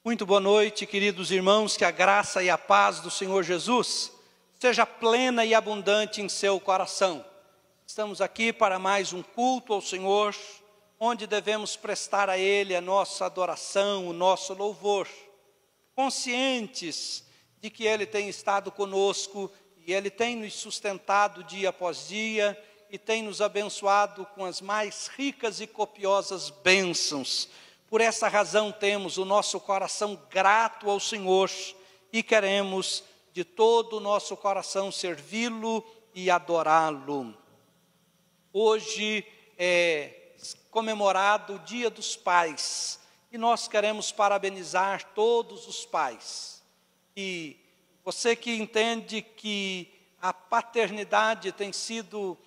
Muito boa noite, queridos irmãos, que a graça e a paz do Senhor Jesus seja plena e abundante em seu coração. Estamos aqui para mais um culto ao Senhor, onde devemos prestar a Ele a nossa adoração, o nosso louvor, conscientes de que Ele tem estado conosco e Ele tem nos sustentado dia após dia e tem nos abençoado com as mais ricas e copiosas bênçãos. Por essa razão temos o nosso coração grato ao Senhor e queremos de todo o nosso coração servi-lo e adorá-lo. Hoje é comemorado o Dia dos Pais e nós queremos parabenizar todos os pais. E você que entende que a paternidade tem sido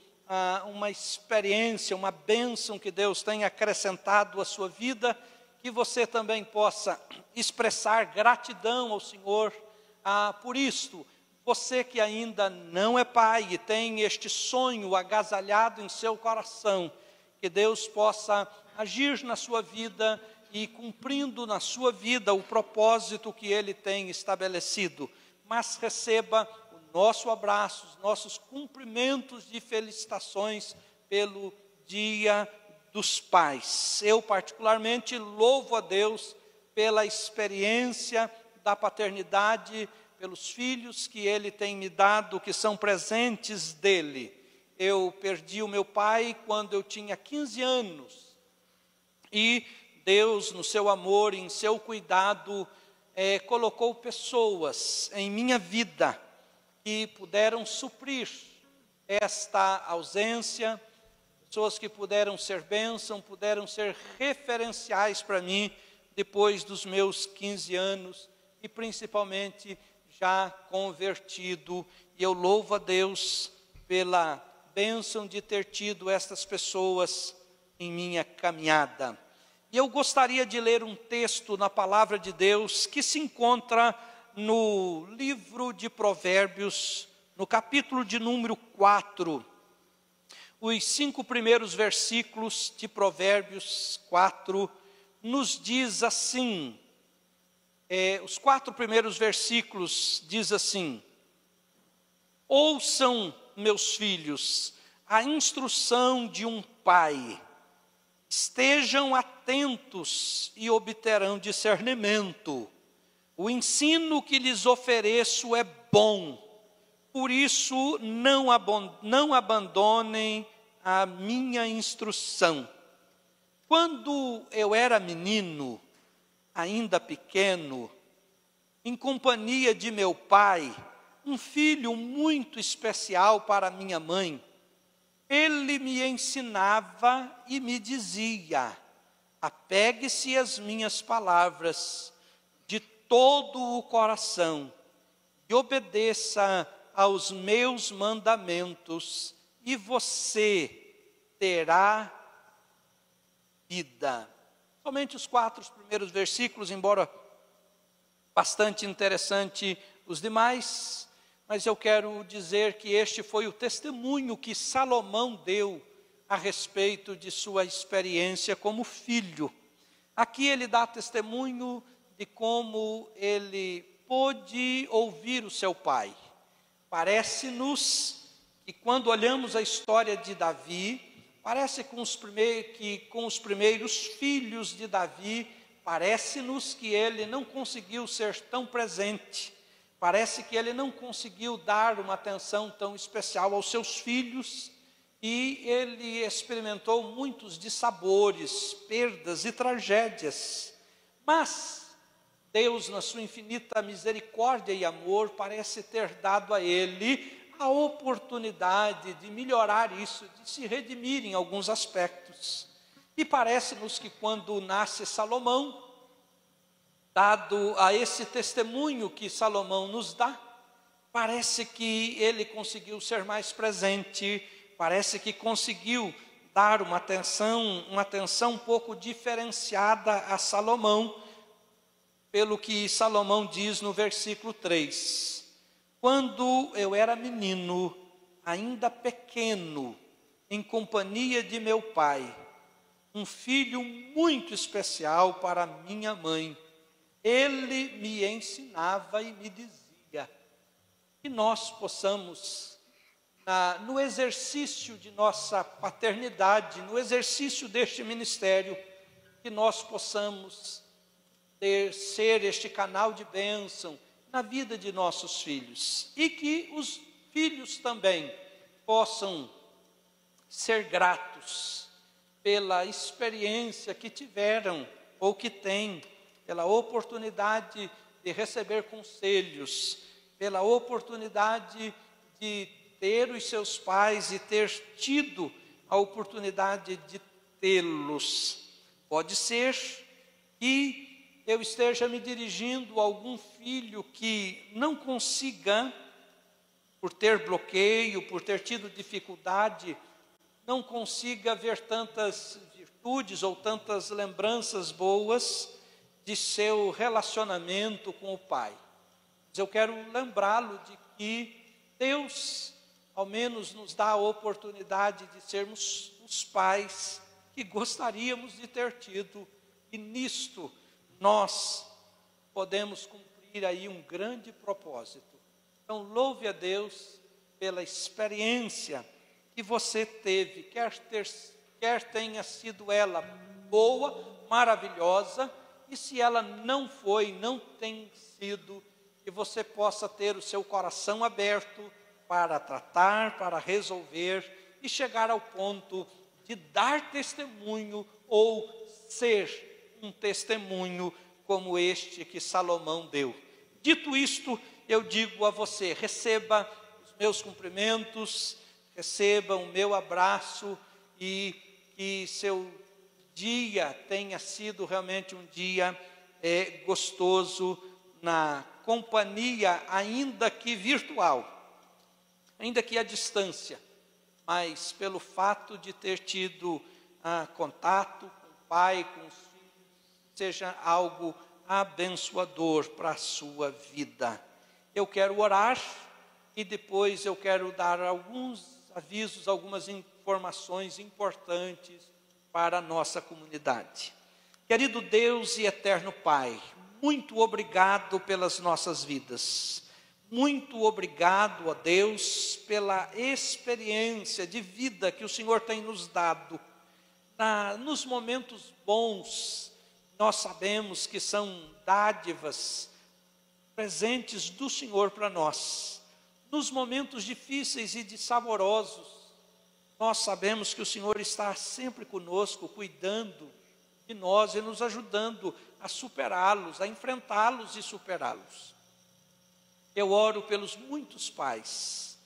uma experiência, uma bênção que Deus tem acrescentado à sua vida, que você também possa expressar gratidão ao Senhor por isto. Você que ainda não é pai e tem este sonho agasalhado em seu coração, que Deus possa agir na sua vida e cumprindo na sua vida o propósito que Ele tem estabelecido. Mas receba o nosso abraço, os nossos cumprimentos de felicitações pelo Dia dos Pais. Eu particularmente louvo a Deus pela experiência da paternidade, pelos filhos que Ele tem me dado, que são presentes dEle. Eu perdi o meu pai quando eu tinha 15 anos. E Deus, no seu amor e em seu cuidado, colocou pessoas em minha vida que puderam suprir esta ausência, pessoas que puderam ser bênção, puderam ser referenciais para mim depois dos meus 15 anos e principalmente já convertido. E eu louvo a Deus pela bênção de ter tido estas pessoas em minha caminhada. E eu gostaria de ler um texto na palavra de Deus que se encontra no livro de Provérbios, no capítulo de número 4. Os 5 primeiros versículos de Provérbios 4 nos diz assim, os 4 primeiros versículos diz assim: ouçam, meus filhos, a instrução de um pai, estejam atentos e obterão discernimento. O ensino que lhes ofereço é bom, por isso não abandonem a minha instrução. Quando eu era menino, ainda pequeno, em companhia de meu pai, um filho muito especial para minha mãe, ele me ensinava e me dizia: apegue-se às minhas palavras de todo o coração e obedeça aos meus mandamentos, e você terá vida. Somente os 4 primeiros versículos, embora bastante interessante os demais, mas eu quero dizer que este foi o testemunho que Salomão deu a respeito de sua experiência como filho. Aqui ele dá testemunho de como ele pôde ouvir o seu pai. Parece-nos que quando olhamos a história de Davi, parece que com os primeiros filhos de Davi, parece-nos que ele não conseguiu ser tão presente. Parece que ele não conseguiu dar uma atenção tão especial aos seus filhos e ele experimentou muitos dissabores, perdas e tragédias. Mas Deus, na sua infinita misericórdia e amor, parece ter dado a ele a oportunidade de melhorar isso, de se redimir em alguns aspectos. E parece-nos que quando nasce Salomão, dado a esse testemunho que Salomão nos dá, parece que ele conseguiu ser mais presente, parece que conseguiu dar uma atenção um pouco diferenciada a Salomão, pelo que Salomão diz no versículo 3. Quando eu era menino, ainda pequeno, em companhia de meu pai, um filho muito especial para minha mãe, ele me ensinava e me dizia que nós possamos, no exercício de nossa paternidade, no exercício deste ministério, que nós possamos ser este canal de bênção na vida de nossos filhos, e que os filhos também possam ser gratos pela experiência que tiveram ou que têm, pela oportunidade de receber conselhos, pela oportunidade de ter os seus pais e ter tido a oportunidade de tê-los. Pode ser que eu esteja me dirigindo a algum filho que não consiga, por ter bloqueio, por ter tido dificuldade, não consiga ver tantas virtudes ou tantas lembranças boas de seu relacionamento com o pai. Mas eu quero lembrá-lo de que Deus, ao menos, nos dá a oportunidade de sermos os pais que gostaríamos de ter tido, e nisto nós podemos cumprir aí um grande propósito. Então, louve a Deus pela experiência que você teve, quer tenha sido ela boa, maravilhosa, e se ela não foi, não tem sido, que você possa ter o seu coração aberto para tratar, para resolver e chegar ao ponto de dar testemunho ou ser um testemunho como este que Salomão deu. Dito isto, eu digo a você, receba os meus cumprimentos, receba o meu abraço, e que seu dia tenha sido realmente um dia gostoso na companhia, ainda que virtual, ainda que à distância, mas pelo fato de ter tido contato com o pai, com os filhos, seja algo abençoador para a sua vida. Eu quero orar e depois eu quero dar alguns avisos, algumas informações importantes para a nossa comunidade. Querido Deus e eterno Pai, muito obrigado pelas nossas vidas. Muito obrigado, ó Deus, pela experiência de vida que o Senhor tem nos dado. Nos momentos bons, nós sabemos que são dádivas, presentes do Senhor para nós. Nos momentos difíceis e saborosos, nós sabemos que o Senhor está sempre conosco, cuidando de nós e nos ajudando a superá-los, a enfrentá-los e superá-los. Eu oro pelos muitos pais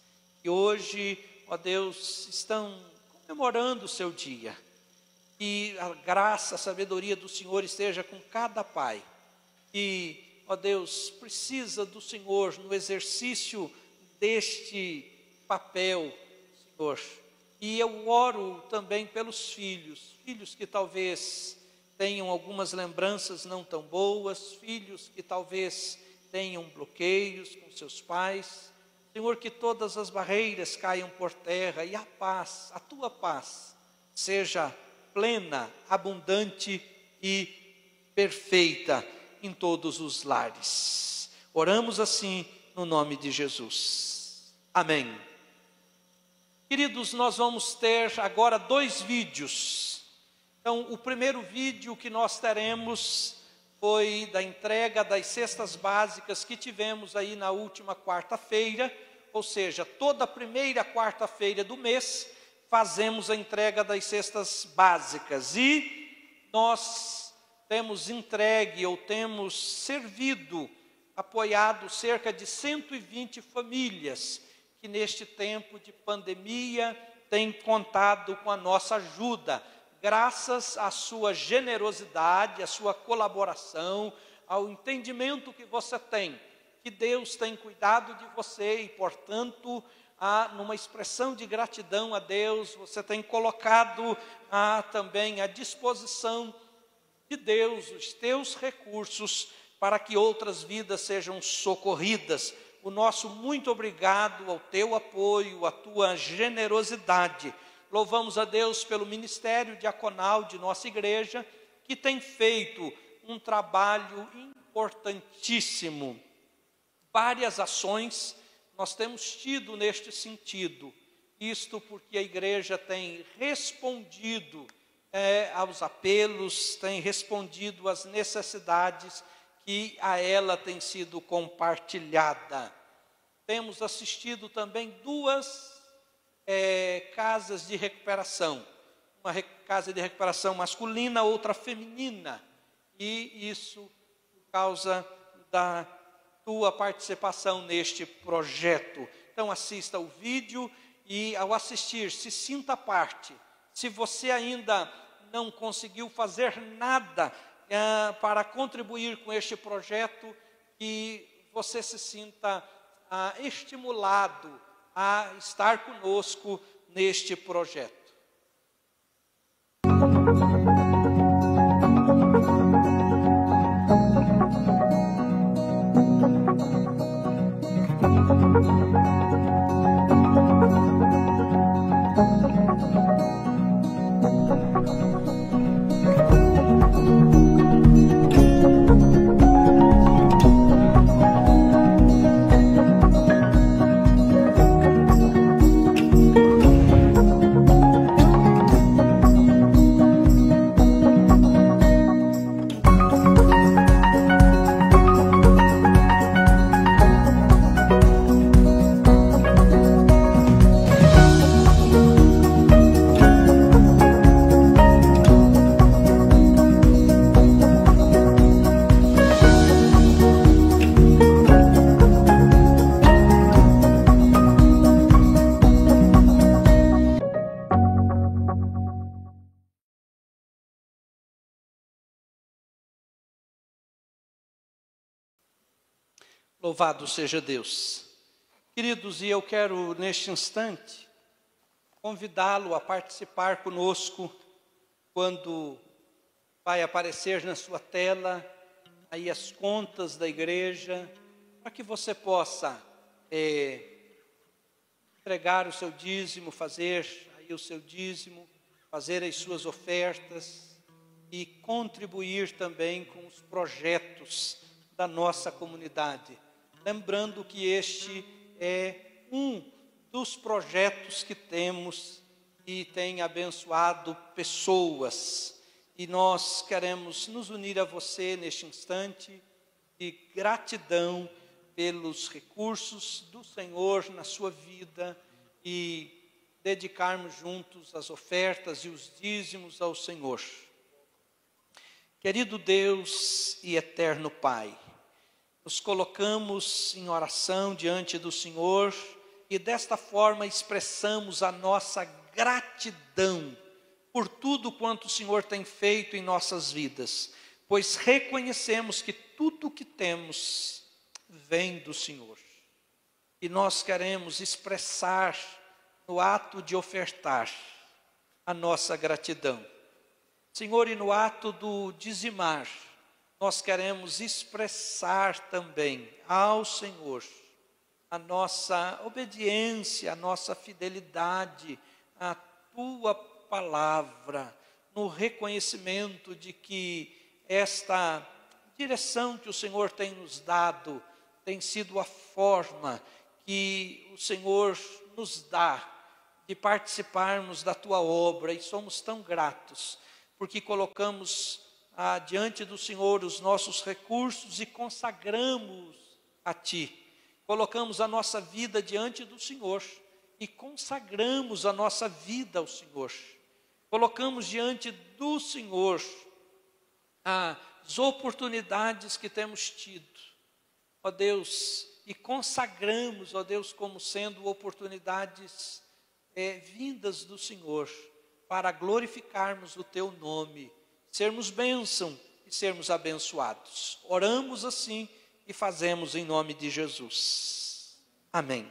que hoje, ó Deus, estão comemorando o seu dia. Que a graça, a sabedoria do Senhor esteja com cada pai. E, ó Deus, precisa do Senhor no exercício deste papel, Senhor. E eu oro também pelos filhos que talvez tenham algumas lembranças não tão boas, filhos que talvez tenham bloqueios com seus pais. Senhor, que todas as barreiras caiam por terra e a paz, a tua paz, seja plena, abundante e perfeita em todos os lares. Oramos assim no nome de Jesus. Amém. Queridos, nós vamos ter agora 2 vídeos. Então, o primeiro vídeo que nós teremos foi da entrega das cestas básicas que tivemos aí na última quarta-feira, ou seja, toda a primeira quarta-feira do mês, fazemos a entrega das cestas básicas. E nós temos entregue ou temos servido, apoiado cerca de 120 famílias, que neste tempo de pandemia têm contado com a nossa ajuda, graças à sua generosidade, à sua colaboração, ao entendimento que você tem, que Deus tem cuidado de você e, portanto, numa expressão de gratidão a Deus, você tem colocado também à disposição de Deus os teus recursos para que outras vidas sejam socorridas. O nosso muito obrigado ao teu apoio, à tua generosidade. Louvamos a Deus pelo ministério diaconal de nossa igreja, que tem feito um trabalho importantíssimo. Várias ações nós temos tido neste sentido. Isto porque a igreja tem respondido aos apelos, tem respondido às necessidades que a ela tem sido compartilhada. Temos assistido também 2 casas de recuperação. Uma casa de recuperação masculina, outra feminina. E isso por causa da tua participação neste projeto. Então assista o vídeo e ao assistir, se sinta parte. Se você ainda não conseguiu fazer nada para contribuir com este projeto, que você se sinta estimulado a estar conosco neste projeto. Louvado seja Deus. Queridos, e eu quero neste instante convidá-lo a participar conosco quando vai aparecer na sua tela aí as contas da igreja, para que você possa entregar o seu dízimo, fazer aí o seu dízimo, fazer as suas ofertas e contribuir também com os projetos da nossa comunidade. Lembrando que este é um dos projetos que temos e tem abençoado pessoas. E nós queremos nos unir a você neste instante de gratidão pelos recursos do Senhor na sua vida e dedicarmos juntos as ofertas e os dízimos ao Senhor. Querido Deus e eterno Pai, nos colocamos em oração diante do Senhor e desta forma expressamos a nossa gratidão por tudo quanto o Senhor tem feito em nossas vidas, pois reconhecemos que tudo o que temos vem do Senhor. E nós queremos expressar no ato de ofertar a nossa gratidão. Senhor, e no ato do dizimar, nós queremos expressar também ao Senhor a nossa obediência, a nossa fidelidade à Tua palavra, no reconhecimento de que esta direção que o Senhor tem nos dado tem sido a forma que o Senhor nos dá de participarmos da Tua obra, e somos tão gratos, porque colocamos diante do Senhor os nossos recursos e consagramos a Ti. Colocamos a nossa vida diante do Senhor e consagramos a nossa vida ao Senhor. Colocamos diante do Senhor as oportunidades que temos tido, ó Deus, e consagramos, ó Deus, como sendo oportunidades vindas do Senhor, para glorificarmos o Teu nome, sermos bênção e sermos abençoados. Oramos assim e fazemos em nome de Jesus. Amém.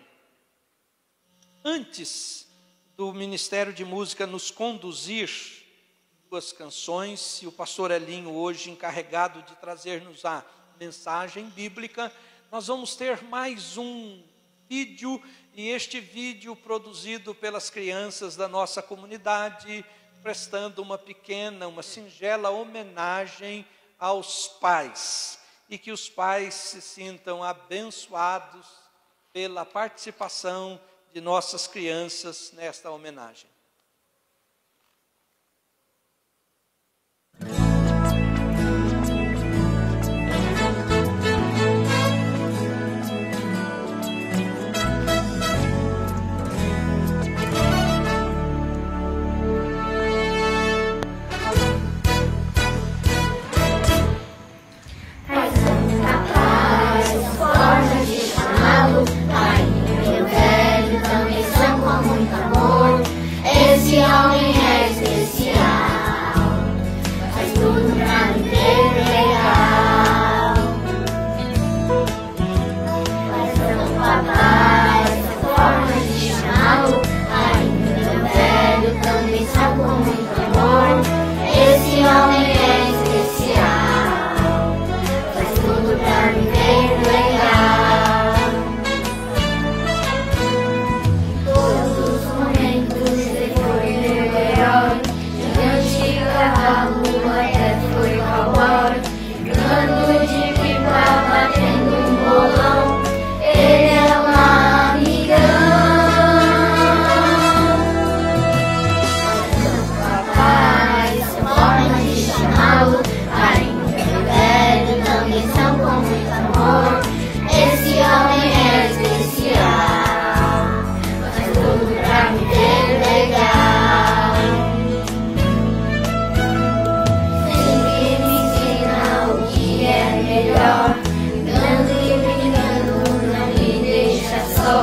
Antes do Ministério de Música nos conduzir duas canções, e o pastor Elinho hoje encarregado de trazer-nos a mensagem bíblica, nós vamos ter mais um vídeo, e este vídeo produzido pelas crianças da nossa comunidade, prestando uma singela homenagem aos pais. e que os pais se sintam abençoados pela participação de nossas crianças nesta homenagem. Esse homem é especial, faz tudo pra viver legal. Mas não papai, essa forma de chamá-lo, ainda meu velho também sabe com muito amor. Esse homem é especial, faz tudo pra viver legal. Em todos os momentos gigante cavalo, até foi cowboy, brincando de pipa, batendo um bolão. Ele é um amigão. Papai, essa forma de chamá-lo, ainda meu velho também são com muito amor. Esse homem é especial, faz tudo pra me ver legal. Andando e brincando, não me deixa só.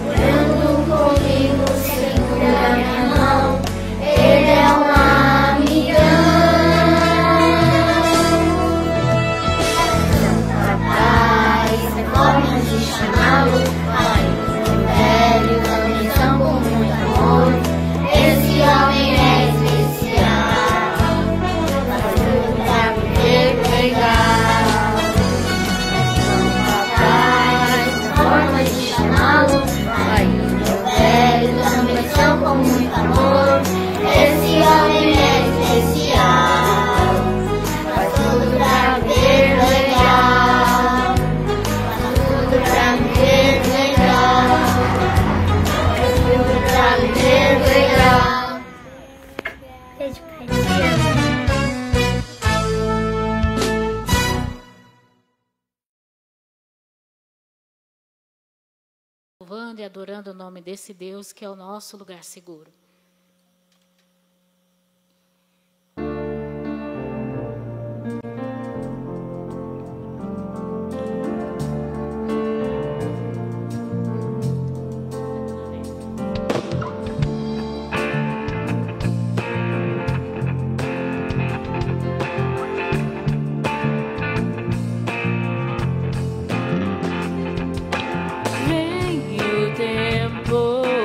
Morando comigo, segura minha mão. Ele é um amigão. Papai, essa forma de chamá-lo, ainda velho, também são com muito amor. Esse homem é especial, faz tudo pra viver legal. Com muito amor, esse homem é especial, faz tudo pra viver legal, faz tudo pra viver legal, faz tudo pra viver legal. Beijo, pai. Louvando e adorando o nome desse Deus que é o nosso lugar seguro. Vem o temporal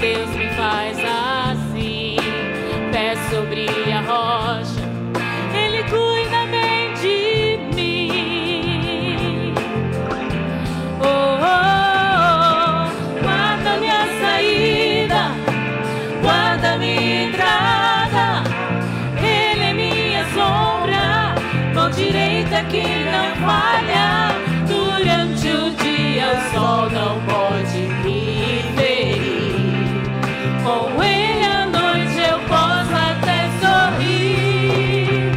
Deus me faz assim, pé sobre a rocha, Ele cuida bem de mim. Oh, oh, oh, guarda minha saída, guarda minha entrada, Ele é minha sombra, mão direita que não falha. Durante o dia o sol não pode me ferir, com Ele à noite eu posso até sorrir.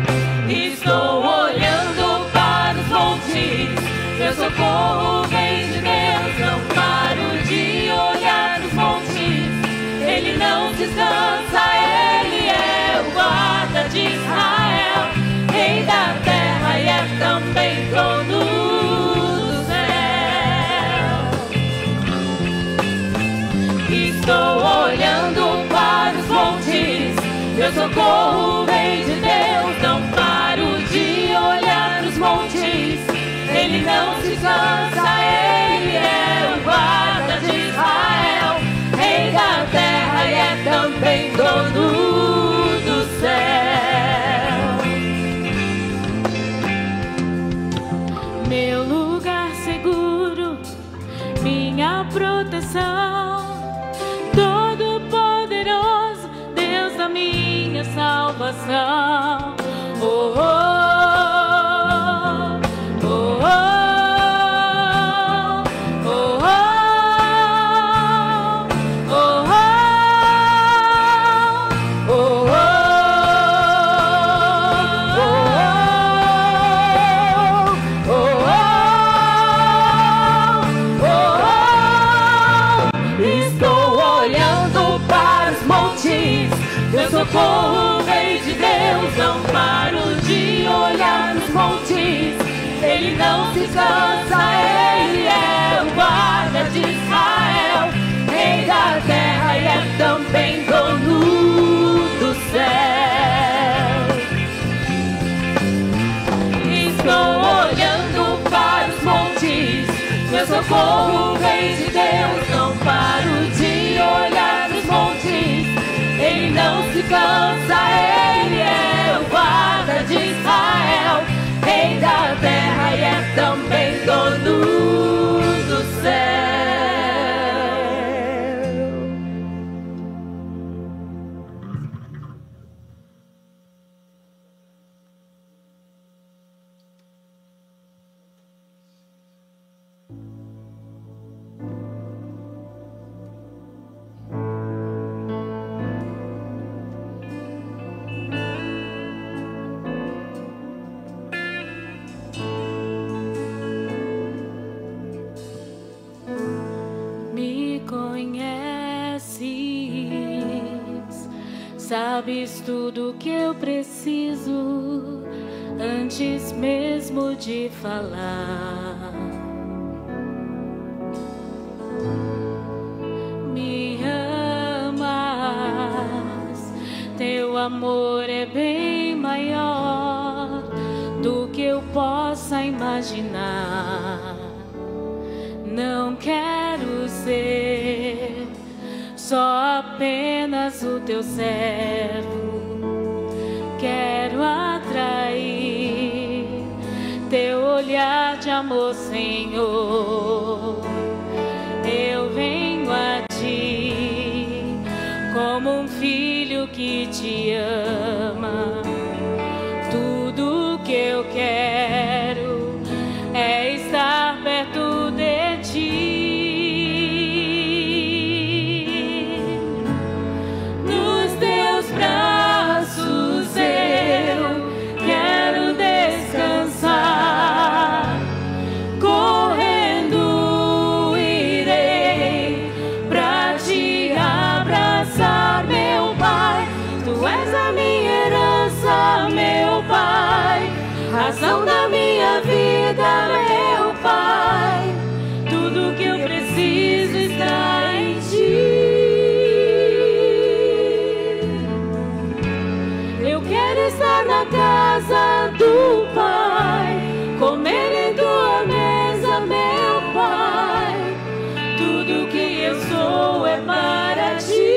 Estou olhando para os montes, meu socorro vem de Deus, não paro de olhar os montes, Ele não descansa, Ele é o guarda de Israel, Rei da terra e é também trono do céu. Estou olhando para os montes, meu socorro vem de Deus, não paro de olhar os montes, Ele não se cansa, Ele é o guarda de Israel, Rei da terra e é também dono do céu. Meu lugar seguro, minha proteção, Todo-Poderoso, Deus da minha salvação. Oh, oh, oh, oh, oh, oh, oh, oh, oh, meu socorro vem de Deus, não paro de olhar os montes, Ele não se cansa, Ele é o guarda de Israel, Rei da terra e é também dono do céu. Estou olhando para os montes, meu socorro vem de Deus, não paro de olhar os montes, Ele não se cansa, Ele é o guarda de Israel, Rei da terra e é também dono do céu. Sabes tudo que eu preciso antes mesmo de falar. Me amas, teu amor é bem maior do que eu possa imaginar. Não quero ser só apenas o teu servo, quero atrair teu olhar de amor, Senhor. Eu venho a ti como um filho que te ama. Tudo que eu quero é estar perto de ti. Braços eu quero descansar, correndo irei pra te abraçar, meu Pai. Tu és a minha herança, meu Pai, razão da minha vida, meu Pai. Tudo que eu preciso está em ti. Estar na casa do Pai, comer em tua mesa, meu Pai. Tudo que eu sou é para ti.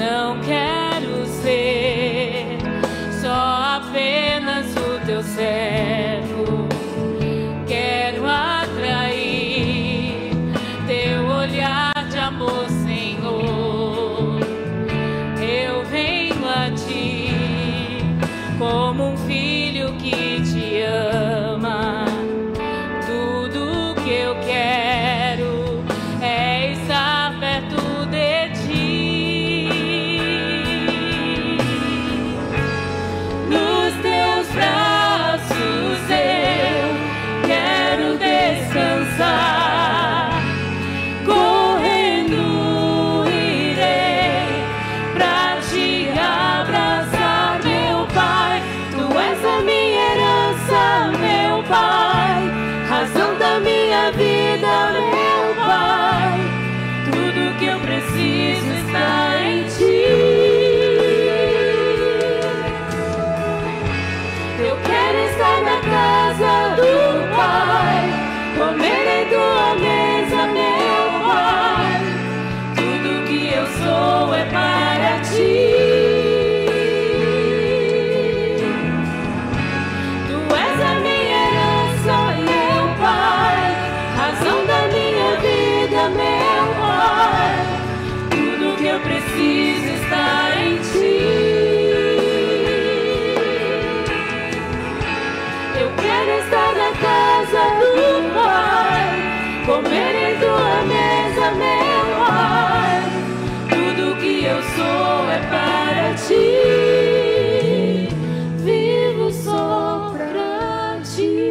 Não quero ser só apenas o teu servo. Quero atrair teu olhar de amor, Senhor. Eu venho a ti como um filho que te ama. Tudo que eu quero é estar perto de ti. Nos teus braços eu quero descansar. Correndo irei pra te abraçar, meu Pai. Tu és a minha herança, meu Pai, razão da minha vida, meu Pai. Tudo que eu preciso está em ti. Eu quero estar na casa do Pai, comer em tua mesa, meu Pai. Tudo que eu sou é para ti. Tu és a minha herança, meu Pai, razão da minha vida, meu Pai. Tudo que eu preciso está em ti. Eu quero estar na casa do Pai, comer em tua mesa, meu Pai. Tudo que eu sou é para ti. Vivo só pra ti.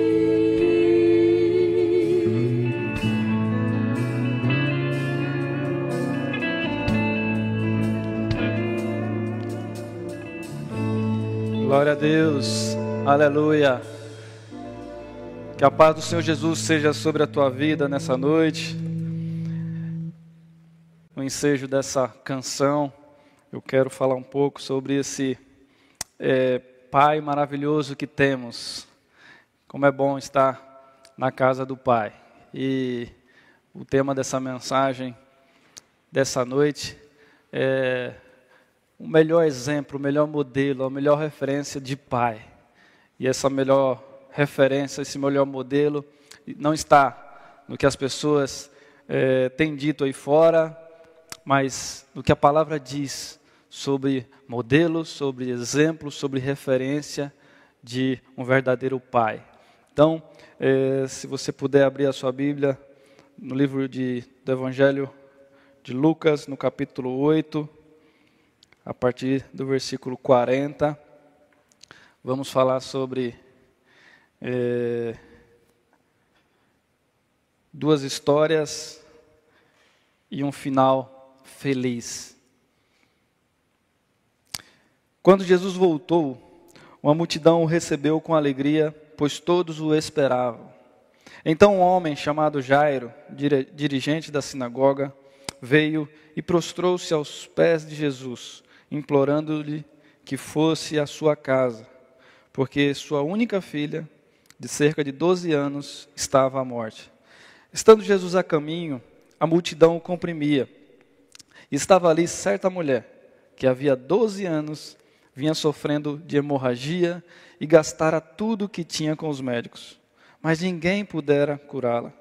Glória a Deus, aleluia. Que a paz do Senhor Jesus seja sobre a tua vida nessa noite. No ensejo dessa canção, eu quero falar um pouco sobre esse Pai maravilhoso que temos. Como é bom estar na casa do Pai. E o tema dessa mensagem, dessa noite, é o melhor exemplo, o melhor modelo, a melhor referência de Pai. E essa melhor referência, esse melhor modelo, não está no que as pessoas têm dito aí fora, mas no que a palavra diz sobre modelos, sobre exemplos, sobre referência de um verdadeiro Pai. Então, se você puder abrir a sua Bíblia no livro do Evangelho de Lucas, no capítulo 8, a partir do versículo 40, vamos falar sobre duas histórias e um final feliz. Quando Jesus voltou, uma multidão o recebeu com alegria, pois todos o esperavam. Então um homem chamado Jairo, dirigente da sinagoga, veio e prostrou-se aos pés de Jesus, implorando-lhe que fosse à sua casa, porque sua única filha, de cerca de 12 anos, estava à morte. Estando Jesus a caminho, a multidão o comprimia. E estava ali certa mulher, que havia 12 anos vinha sofrendo de hemorragia e gastara tudo o que tinha com os médicos, mas ninguém pudera curá-la.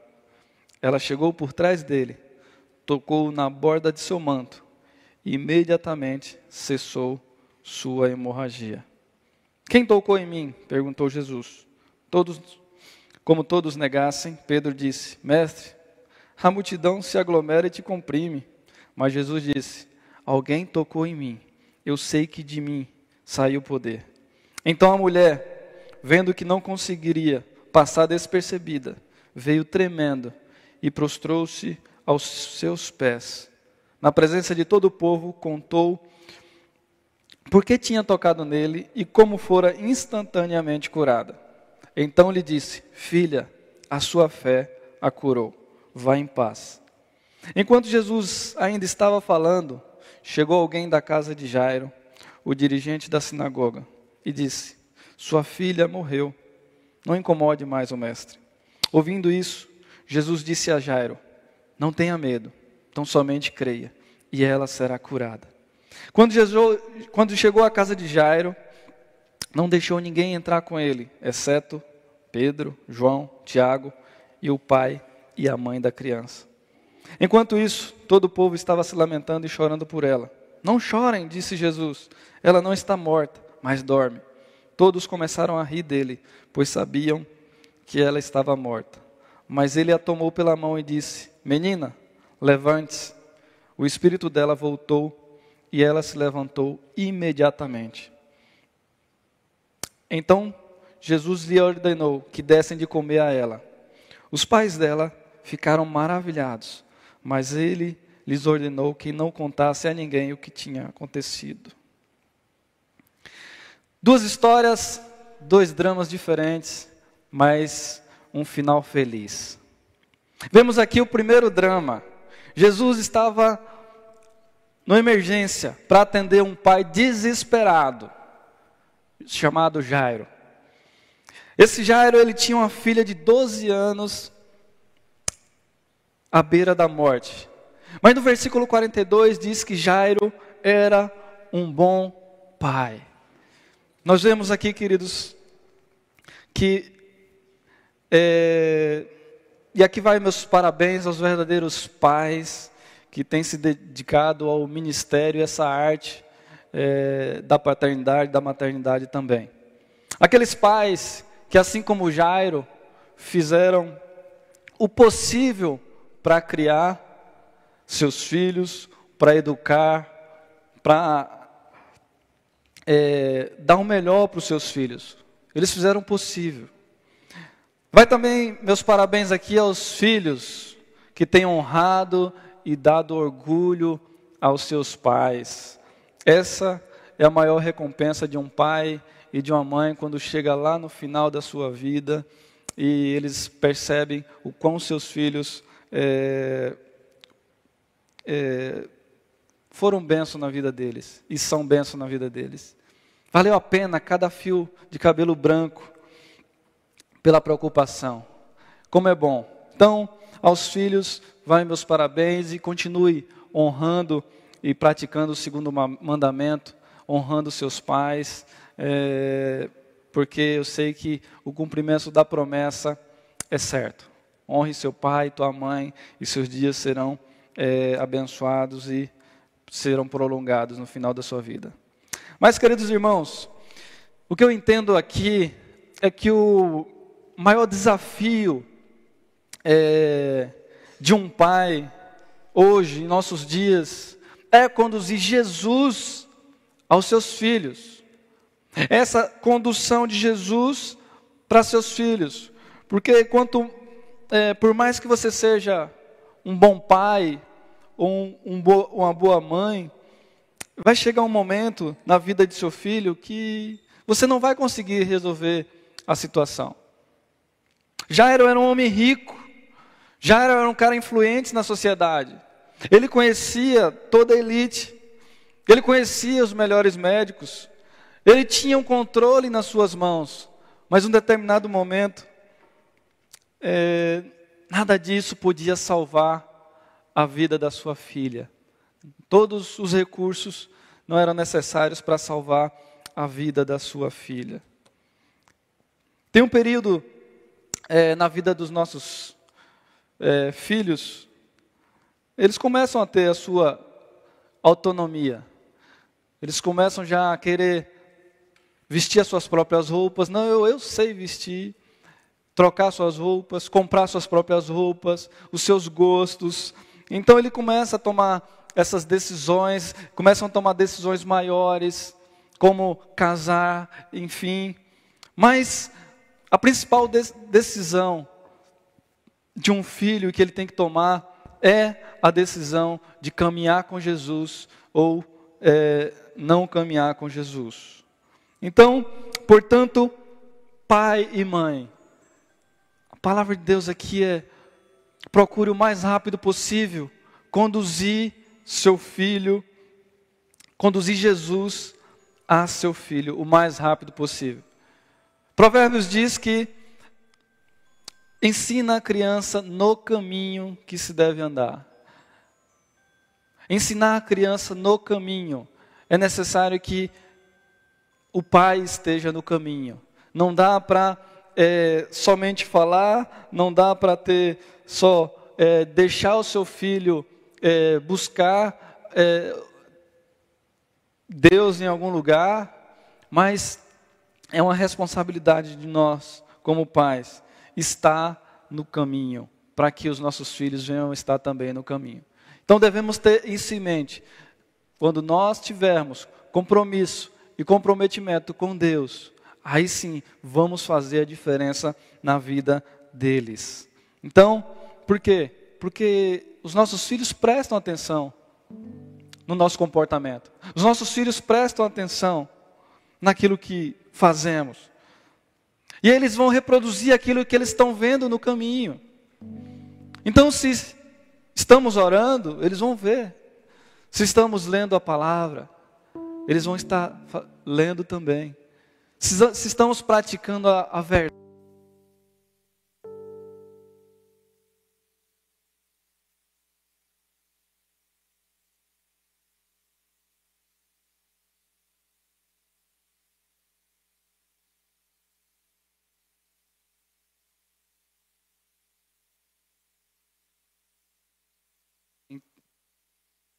Ela chegou por trás dele, tocou na borda de seu manto, e imediatamente cessou sua hemorragia. Quem tocou em mim? Perguntou Jesus. Como todos negassem, Pedro disse: Mestre, a multidão se aglomera e te comprime. Mas Jesus disse: alguém tocou em mim, eu sei que de mim saiu o poder. Então a mulher, vendo que não conseguiria passar despercebida, veio tremendo e prostrou-se aos seus pés. Na presença de todo o povo, contou por que tinha tocado nele e como fora instantaneamente curada. Então lhe disse: filha, a sua fé a curou. Vá em paz. Enquanto Jesus ainda estava falando, chegou alguém da casa de Jairo, o dirigente da sinagoga, e disse: sua filha morreu. Não incomode mais o mestre. Ouvindo isso, Jesus disse a Jairo: não tenha medo, tão somente creia, e ela será curada. Quando chegou à casa de Jairo, não deixou ninguém entrar com ele, exceto Pedro, João, Tiago e o pai e a mãe da criança. Enquanto isso, todo o povo estava se lamentando e chorando por ela. Não chorem, disse Jesus, ela não está morta, mas dorme. Todos começaram a rir dele, pois sabiam que ela estava morta. Mas ele a tomou pela mão e disse, menina, levante-se. O espírito dela voltou e ela se levantou imediatamente. Então Jesus lhe ordenou que dessem de comer a ela. Os pais dela ficaram maravilhados, mas ele lhes ordenou que não contasse a ninguém o que tinha acontecido. Duas histórias, dois dramas diferentes, mas um final feliz. Vemos aqui o primeiro drama. Jesus estava numa emergência para atender um pai desesperado, chamado Jairo. Esse Jairo, ele tinha uma filha de 12 anos à beira da morte. Mas no versículo 42 diz que Jairo era um bom pai. Nós vemos aqui, queridos, que e aqui vai meus parabéns aos verdadeiros pais que têm se dedicado ao ministério, essa arte da paternidade, da maternidade também. Aqueles pais que, assim como Jairo, fizeram o possível para criar seus filhos, para educar, para dar o melhor para os seus filhos. Eles fizeram o possível. Vai também meus parabéns aqui aos filhos que têm honrado e dado orgulho aos seus pais. Essa é a maior recompensa de um pai e de uma mãe quando chega lá no final da sua vida e eles percebem o quão seus filhos foram bênção na vida deles e são bênção na vida deles. Valeu a pena cada fio de cabelo branco pela preocupação. Como é bom. Então, aos filhos, vai meus parabéns e continue honrando e praticando o segundo mandamento, honrando seus pais, porque eu sei que o cumprimento da promessa é certo. Honre seu pai, tua mãe, e seus dias serão abençoados e serão prolongados no final da sua vida. Mas, queridos irmãos, o que eu entendo aqui é que o maior desafio de um pai, hoje, em nossos dias, é conduzir Jesus aos seus filhos. Essa condução de Jesus para seus filhos. Porque por mais que você seja um bom pai, ou uma boa mãe, vai chegar um momento na vida de seu filho que você não vai conseguir resolver a situação. Jairo era um homem rico. Jairo era um cara influente na sociedade. Ele conhecia toda a elite. Ele conhecia os melhores médicos. Ele tinha um controle nas suas mãos. Mas em um determinado momento, nada disso podia salvar a vida da sua filha. Todos os recursos não eram necessários para salvar a vida da sua filha. Tem um período na vida dos nossos filhos, eles começam a ter a sua autonomia. Eles começam já a querer vestir as suas próprias roupas. Não, eu sei vestir, trocar suas roupas, comprar suas próprias roupas, os seus gostos. Então ele começa a tomar essas decisões, começam a tomar decisões maiores, como casar, enfim. Mas a principal decisão de um filho que ele tem que tomar é a decisão de caminhar com Jesus ou não caminhar com Jesus. Então, portanto, pai e mãe, a palavra de Deus aqui procure o mais rápido possível conduzir seu filho, conduzir Jesus a seu filho o mais rápido possível. Provérbios diz que ensina a criança no caminho que se deve andar. Ensinar a criança no caminho é necessário que o pai esteja no caminho. Não dá para somente falar, não dá para ter só deixar o seu filho buscar Deus em algum lugar, mas é uma responsabilidade de nós, como pais, estar no caminho, para que os nossos filhos venham estar também no caminho. Então devemos ter isso em mente. Quando nós tivermos compromisso e comprometimento com Deus, aí sim vamos fazer a diferença na vida deles. Então, por quê? Porque os nossos filhos prestam atenção no nosso comportamento. Os nossos filhos prestam atenção naquilo que fazemos. E eles vão reproduzir aquilo que eles estão vendo no caminho. Então, se estamos orando, eles vão ver. Se estamos lendo a palavra, eles vão estar lendo também. Se estamos praticando a verdade.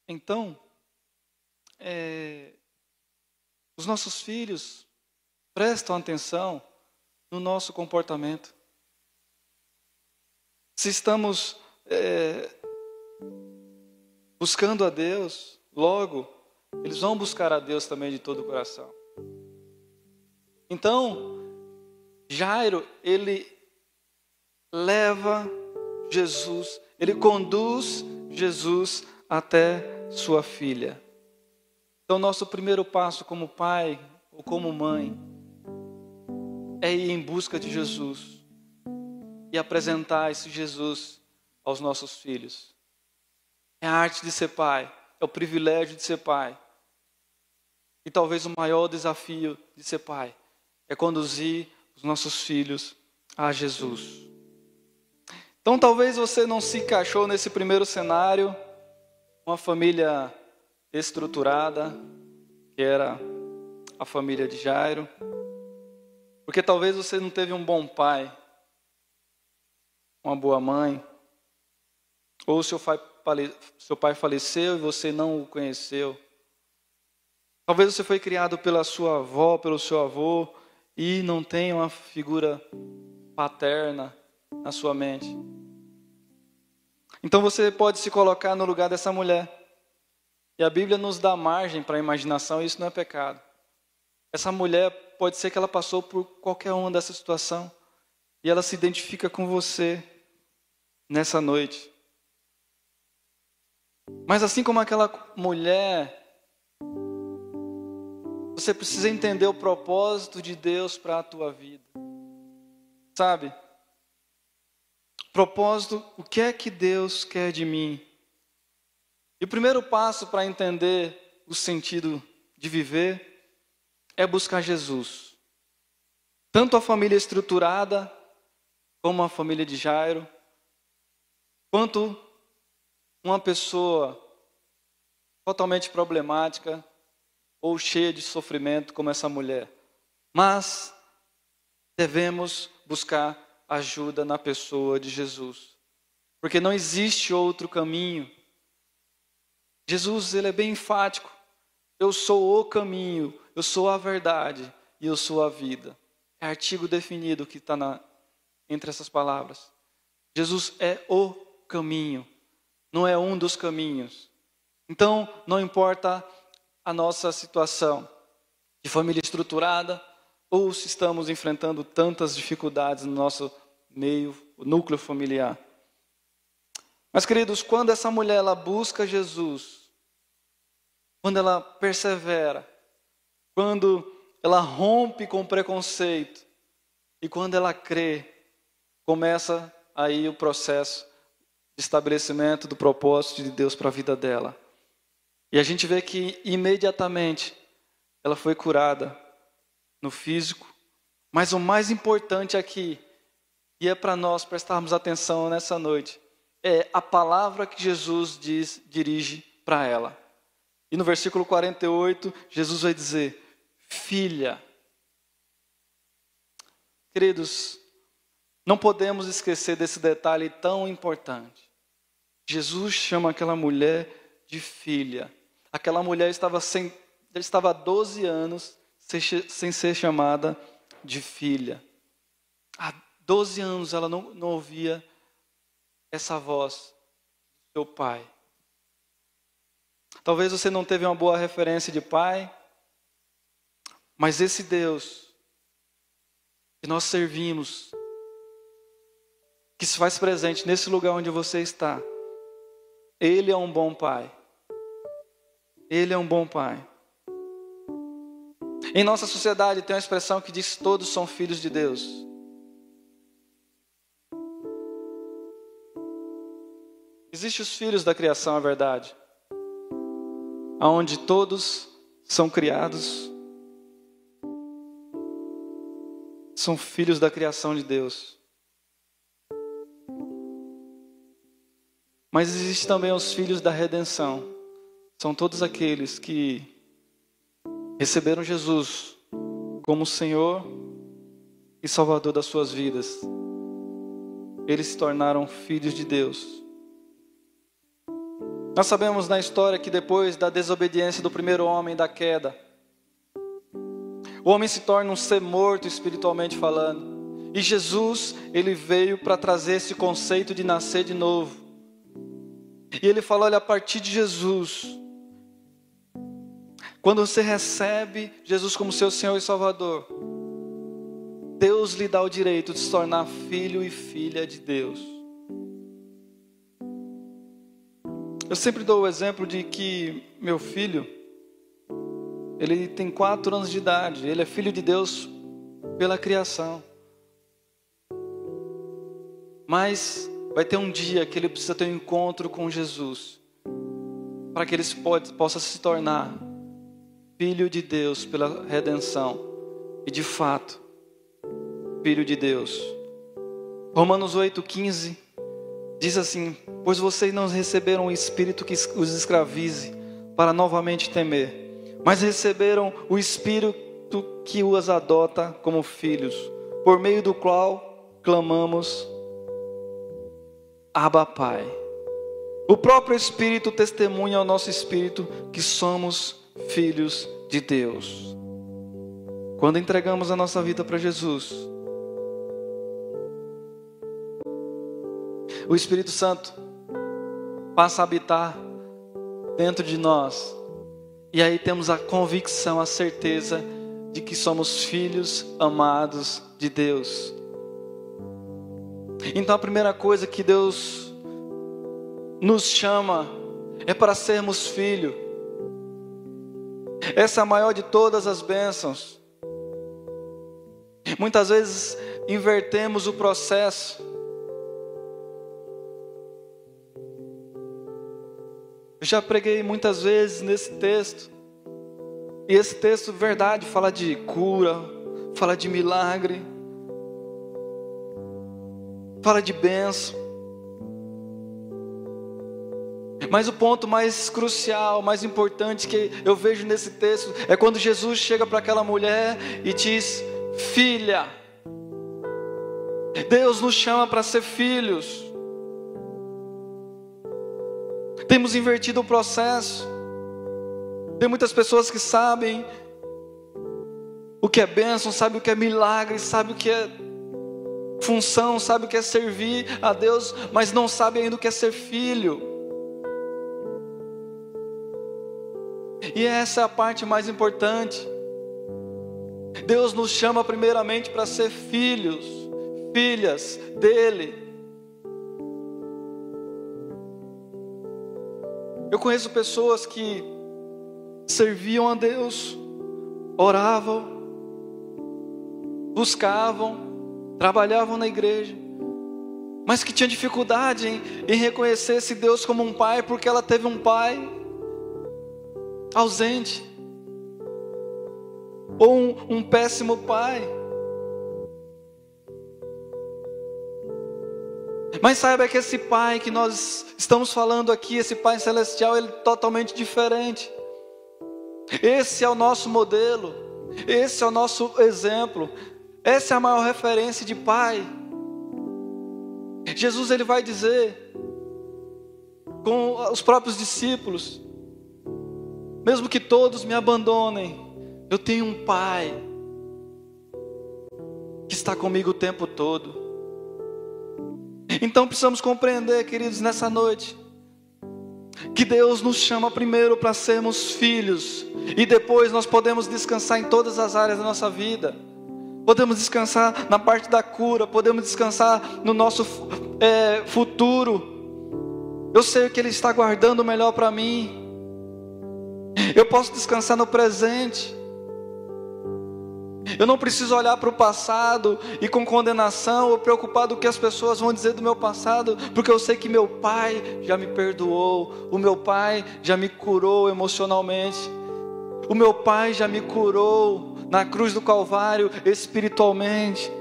Então, os nossos filhos prestam atenção no nosso comportamento. Se estamos buscando a Deus, logo, eles vão buscar a Deus também de todo o coração. Então, Jairo, ele leva Jesus, ele conduz Jesus até sua filha. Então, nosso primeiro passo como pai ou como mãe é ir em busca de Jesus e apresentar esse Jesus aos nossos filhos. É a arte de ser pai, é o privilégio de ser pai. E talvez o maior desafio de ser pai é conduzir os nossos filhos a Jesus. Então, talvez você não se encaixou nesse primeiro cenário, uma família estruturada, que era a família de Jairo, porque talvez você não teve um bom pai, uma boa mãe, ou seu pai faleceu e você não o conheceu. Talvez você foi criado pela sua avó, pelo seu avô, e não tem uma figura paterna na sua mente. Então você pode se colocar no lugar dessa mulher. E a Bíblia nos dá margem para a imaginação, e isso não é pecado. Essa mulher, pode ser que ela passou por qualquer uma dessa situação, e ela se identifica com você nessa noite. Mas assim como aquela mulher, você precisa entender o propósito de Deus para a tua vida. Sabe? Propósito, o que é que Deus quer de mim? E o primeiro passo para entender o sentido de viver é buscar Jesus. Tanto a família estruturada, como a família de Jairo, quanto uma pessoa totalmente problemática ou cheia de sofrimento como essa mulher. Mas devemos buscar ajuda na pessoa de Jesus, porque não existe outro caminho. Jesus, ele é bem enfático. Eu sou o caminho, eu sou a verdade e eu sou a vida. É artigo definido que está entre essas palavras. Jesus é o caminho, não é um dos caminhos. Então, não importa a nossa situação de família estruturada, ou se estamos enfrentando tantas dificuldades no nosso meio, o núcleo familiar. Mas, queridos, quando essa mulher ela busca Jesus, quando ela persevera, quando ela rompe com o preconceito e quando ela crê, começa aí o processo de estabelecimento do propósito de Deus para a vida dela. E a gente vê que imediatamente ela foi curada no físico, mas o mais importante aqui, e é para nós prestarmos atenção nessa noite, é a palavra que Jesus dirige para ela. E no versículo 48, Jesus vai dizer: filha. Queridos, não podemos esquecer desse detalhe tão importante. Jesus chama aquela mulher de filha. Aquela mulher estava há 12 anos sem ser chamada de filha. Há 12 anos ela não ouvia essa voz do seu pai. Talvez você não teve uma boa referência de pai, mas esse Deus que nós servimos, que se faz presente nesse lugar onde você está, Ele é um bom pai. Ele é um bom pai. Em nossa sociedade tem uma expressão que diz que todos são filhos de Deus. Existem os filhos da criação, é verdade, onde todos são criados, são filhos da criação de Deus. Mas existem também os filhos da redenção. São todos aqueles que receberam Jesus como Senhor e Salvador das suas vidas. Eles se tornaram filhos de Deus. Nós sabemos na história que depois da desobediência do primeiro homem, da queda, o homem se torna um ser morto espiritualmente falando. E Jesus, ele veio para trazer esse conceito de nascer de novo. E ele falou: olha, a partir de Jesus, quando você recebe Jesus como seu Senhor e Salvador, Deus lhe dá o direito de se tornar filho e filha de Deus. Eu sempre dou o exemplo de que meu filho, ele tem 4 anos de idade, ele é filho de Deus pela criação. Mas vai ter um dia que ele precisa ter um encontro com Jesus, para que ele possa se tornar filho de Deus pela redenção. E de fato, filho de Deus. Romanos 8,15 diz assim: pois vocês não receberam o espírito que os escravize para novamente temer, mas receberam o espírito que os adota como filhos, por meio do qual clamamos: Abba, Pai. O próprio Espírito testemunha ao nosso espírito que somos filhos de Deus. Quando entregamos a nossa vida para Jesus, o Espírito Santo passa a habitar dentro de nós. E aí temos a convicção, a certeza de que somos filhos amados de Deus. Então a primeira coisa que Deus nos chama é para sermos filhos. Essa é a maior de todas as bênçãos. Muitas vezes invertemos o processo. Eu já preguei muitas vezes nesse texto. E esse texto, verdade, fala de cura, fala de milagre, fala de bênção. Mas o ponto mais crucial, mais importante que eu vejo nesse texto é quando Jesus chega para aquela mulher e diz: filha. Deus nos chama para ser filhos. Temos invertido o processo. Tem muitas pessoas que sabem o que é bênção, sabem o que é milagre, sabem o que é função, sabem o que é servir a Deus, mas não sabem ainda o que é ser filho. E essa é a parte mais importante. Deus nos chama primeiramente para ser filhos, filhas dele. Eu conheço pessoas que serviam a Deus, oravam, buscavam, trabalhavam na igreja, mas que tinham dificuldade em reconhecer esse Deus como um pai, porque ela teve um pai ausente, ou um péssimo pai. Mas saiba que esse pai que nós estamos falando aqui, esse pai celestial, ele é totalmente diferente. Esse é o nosso modelo, esse é o nosso exemplo, essa é a maior referência de pai. Jesus, ele vai dizer com os próprios discípulos: mesmo que todos me abandonem, eu tenho um pai que está comigo o tempo todo. Então precisamos compreender, queridos, nessa noite, que Deus nos chama primeiro para sermos filhos, e depois nós podemos descansar em todas as áreas da nossa vida. Podemos descansar na parte da cura, podemos descansar no nosso futuro. Eu sei que Ele está guardando o melhor para mim. Eu posso descansar no presente. Eu não preciso olhar para o passado e com condenação ou preocupado com o que as pessoas vão dizer do meu passado, porque eu sei que meu pai já me perdoou, o meu pai já me curou emocionalmente, o meu pai já me curou na cruz do Calvário espiritualmente.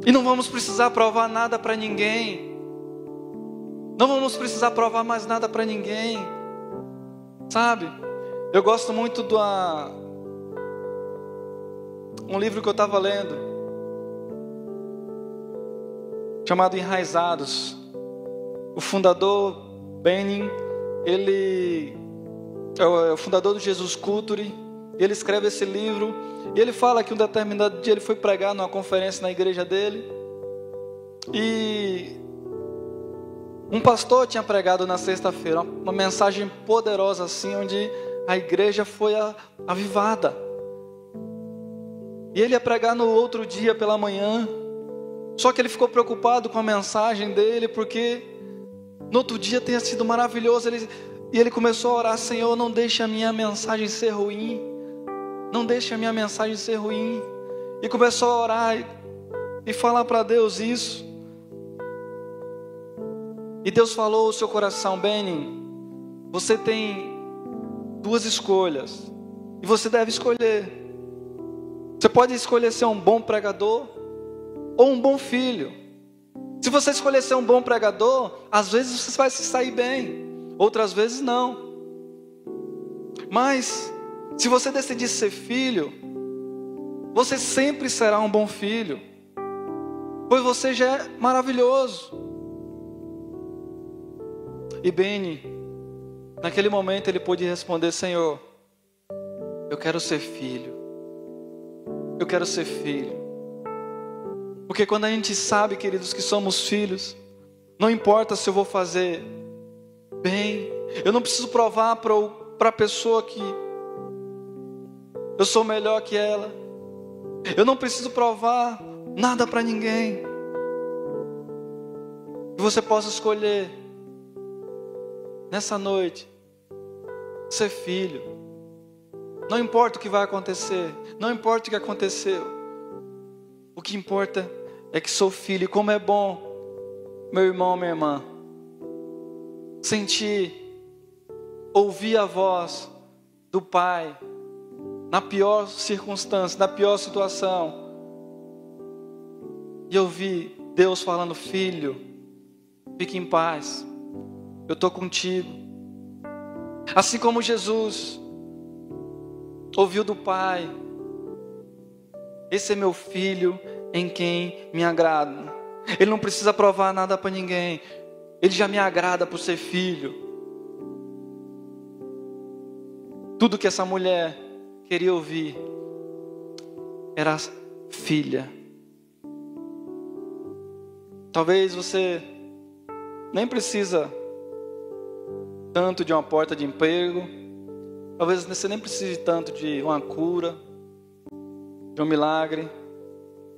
E não vamos precisar provar nada para ninguém. Não vamos precisar provar mais nada para ninguém. Sabe? Eu gosto muito de um livro que eu estava lendo, chamado Enraizados. O fundador, Benning, ele é o fundador do Jesus Culture. Ele escreve esse livro e ele fala que um determinado dia ele foi pregar numa conferência na igreja dele, e um pastor tinha pregado na sexta-feira uma mensagem poderosa assim, onde a igreja foi avivada. E ele ia pregar no outro dia pela manhã, só que ele ficou preocupado com a mensagem dele, porque no outro dia tinha sido maravilhoso. E ele começou a orar: Senhor, não deixe a minha mensagem ser ruim, não deixe a minha mensagem ser ruim. E começou a orar e falar para Deus isso. E Deus falou ao seu coração: Benning, você tem duas escolhas, e você deve escolher. Você pode escolher ser um bom pregador ou um bom filho. Se você escolher ser um bom pregador, às vezes você vai se sair bem, outras vezes não. Mas se você decidir ser filho, você sempre será um bom filho, pois você já é maravilhoso. E Benny, naquele momento ele pôde responder: Senhor, eu quero ser filho. Eu quero ser filho. Porque quando a gente sabe, queridos, que somos filhos, não importa se eu vou fazer bem, eu não preciso provar para a pessoa que eu sou melhor que ela. Eu não preciso provar nada para ninguém. Que você possa escolher nessa noite ser filho. Não importa o que vai acontecer, não importa o que aconteceu, o que importa é que sou filho. E como é bom, meu irmão, minha irmã, sentir, ouvir a voz do Pai na pior circunstância, na pior situação, e ouvir Deus falando: filho, fique em paz, eu estou contigo. Assim como Jesus ouviu do Pai: esse é meu filho em quem me agrado. Ele não precisa provar nada para ninguém, ele já me agrada por ser filho. Tudo que essa mulher queria ouvir era filha. Talvez você nem precisa tanto de uma porta de emprego, talvez você nem precise tanto de uma cura, de um milagre,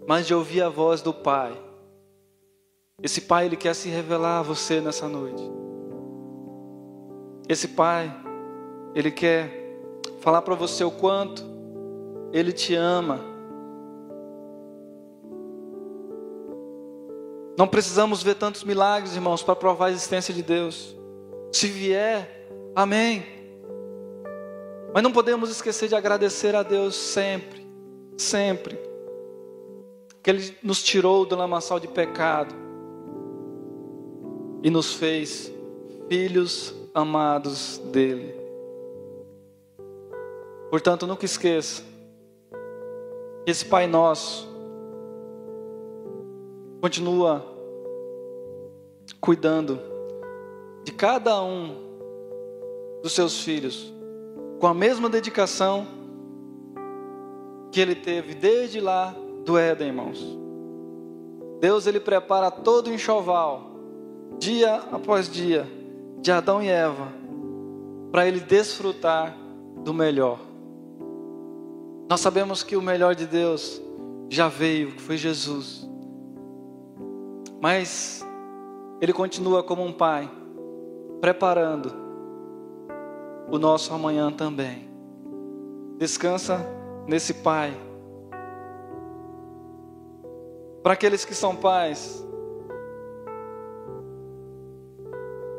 mas de ouvir a voz do Pai. Esse Pai, Ele quer se revelar a você nessa noite. Esse Pai, Ele quer falar para você o quanto Ele te ama. Não precisamos ver tantos milagres, irmãos, para provar a existência de Deus. Se vier, amém. Mas não podemos esquecer de agradecer a Deus sempre, sempre, que Ele nos tirou do lamaçal de pecado e nos fez filhos amados dele. Portanto, nunca esqueça que esse Pai Nosso continua cuidando de cada um dos seus filhos com a mesma dedicação que Ele teve desde lá do Éden, irmãos. Deus, Ele prepara todo o enxoval, dia após dia, de Adão e Eva, para Ele desfrutar do melhor. Nós sabemos que o melhor de Deus já veio, que foi Jesus. Mas Ele continua como um pai, preparando o nosso amanhã também. Descansa nesse Pai. Para aqueles que são pais,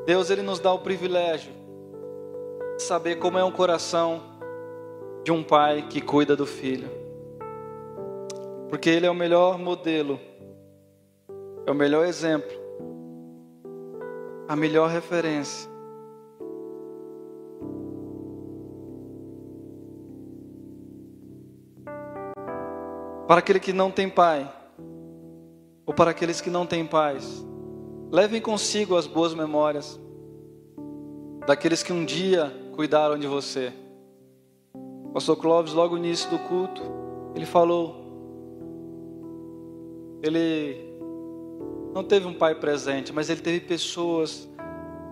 Deus, Ele nos dá o privilégio de saber como é um coração de um pai que cuida do filho. Porque Ele é o melhor modelo, é o melhor exemplo, a melhor referência. Para aquele que não tem pai, ou para aqueles que não têm pais, levem consigo as boas memórias daqueles que um dia cuidaram de você. O pastor Clóvis, logo no início do culto, ele falou, ele não teve um pai presente, mas ele teve pessoas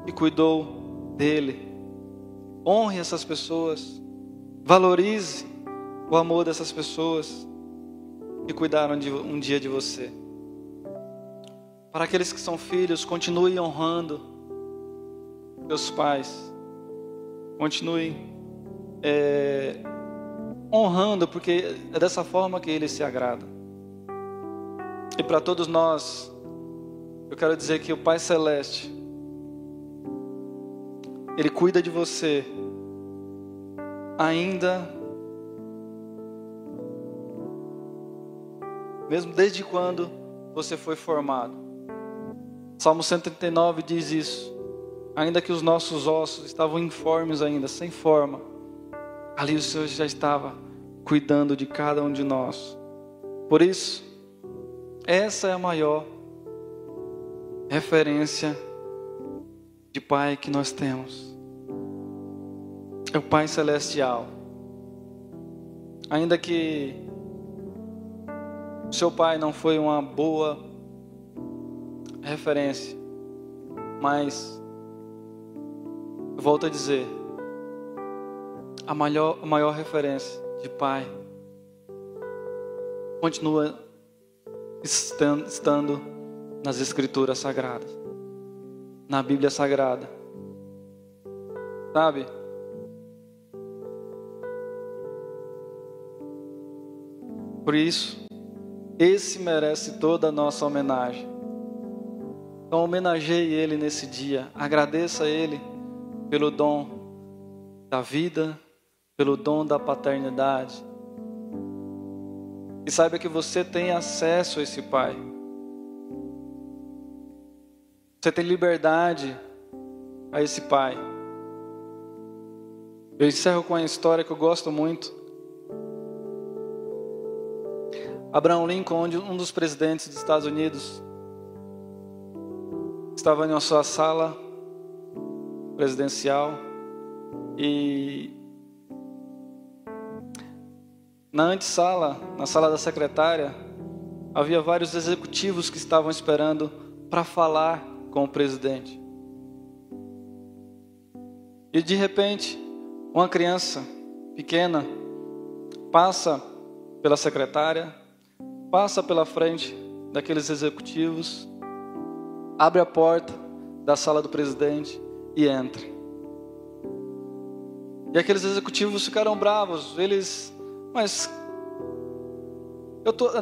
que cuidou dele. Honre essas pessoas, valorize o amor dessas pessoas que cuidaram um dia de você. Para aqueles que são filhos, continue honrando seus pais. Continue honrando, porque é dessa forma que Ele se agrada. E para todos nós, eu quero dizer que o Pai Celeste, Ele cuida de você ainda, mesmo desde quando você foi formado. Salmo 139 diz isso. Ainda que os nossos ossos estavam informes ainda, sem forma, ali o Senhor já estava cuidando de cada um de nós. Por isso, essa é a maior referência de Pai que nós temos. É o Pai Celestial. Ainda que seu pai não foi uma boa referência, mas eu volto a dizer, a maior referência de pai continua estando nas Escrituras Sagradas, na Bíblia Sagrada. Sabe? Por isso, esse merece toda a nossa homenagem. Então homenageie Ele nesse dia. Agradeça a Ele pelo dom da vida, pelo dom da paternidade. E saiba que você tem acesso a esse Pai. Você tem liberdade a esse Pai. Eu encerro com uma história que eu gosto muito. Abraham Lincoln, um dos presidentes dos Estados Unidos, estava em sua sala presidencial e na antessala, na sala da secretária, havia vários executivos que estavam esperando para falar com o presidente. E de repente, uma criança pequena passa pela secretária, passa pela frente daqueles executivos, abre a porta da sala do presidente e entra. E aqueles executivos ficaram bravos. Mas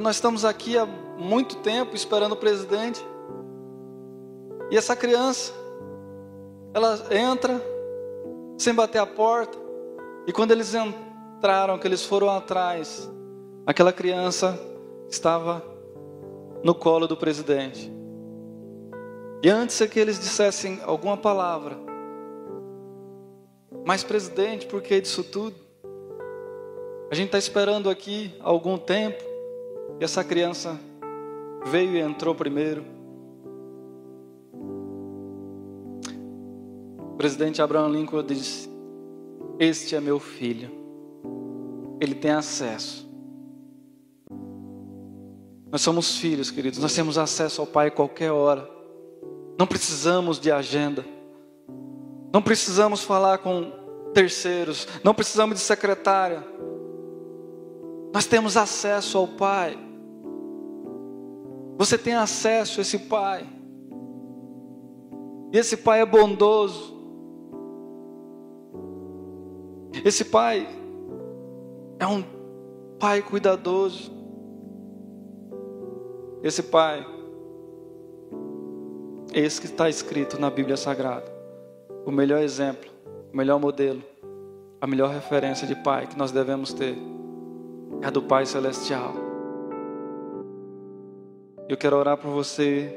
nós estamos aqui há muito tempo esperando o presidente. E essa criança, ela entra sem bater a porta. E quando eles entraram, que eles foram atrás, aquela criança estava no colo do presidente. E antes que eles dissessem alguma palavra, Mas, presidente, por que disso tudo? A gente está esperando aqui há algum tempo e essa criança veio e entrou primeiro. O presidente Abraham Lincoln disse: este é meu filho, ele tem acesso. Nós somos filhos, queridos, nós temos acesso ao Pai a qualquer hora. Não precisamos de agenda, não precisamos falar com terceiros, não precisamos de secretária. Nós temos acesso ao Pai. Você tem acesso a esse Pai. E esse Pai é bondoso. Esse Pai é um Pai cuidadoso. Esse Pai, esse que está escrito na Bíblia Sagrada, o melhor exemplo, o melhor modelo, a melhor referência de Pai que nós devemos ter é a do Pai Celestial. Eu quero orar por você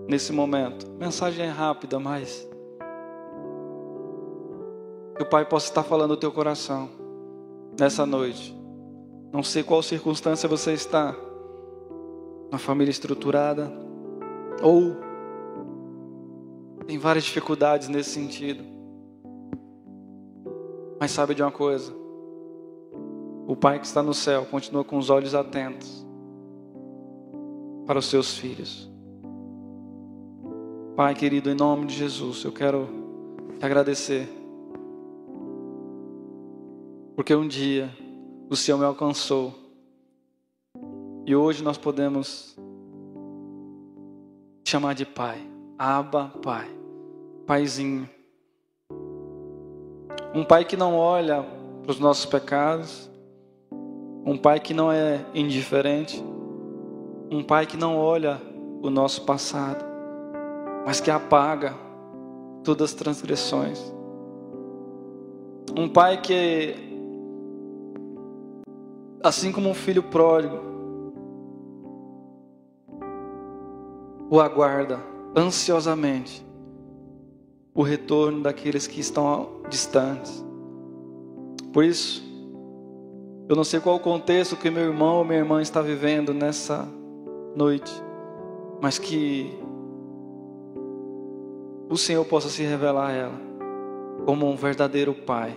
nesse momento. Mensagem é rápida, mas que o Pai possa estar falando no teu coração nessa noite. Não sei qual circunstância você está, uma família estruturada, ou tem várias dificuldades nesse sentido. Mas sabe de uma coisa? O Pai que está no céu continua com os olhos atentos para os seus filhos. Pai querido, em nome de Jesus, eu quero te agradecer, porque um dia o Senhor me alcançou e hoje nós podemos chamar de Pai. Abba, Pai, Paizinho. Um Pai que não olha para os nossos pecados, um Pai que não é indiferente, um Pai que não olha o nosso passado, mas que apaga todas as transgressões. Um Pai que, assim como um filho pródigo, o aguarda ansiosamente o retorno daqueles que estão distantes. Por isso, eu não sei qual o contexto que meu irmão ou minha irmã está vivendo nessa noite, mas que o Senhor possa se revelar a ela como um verdadeiro Pai.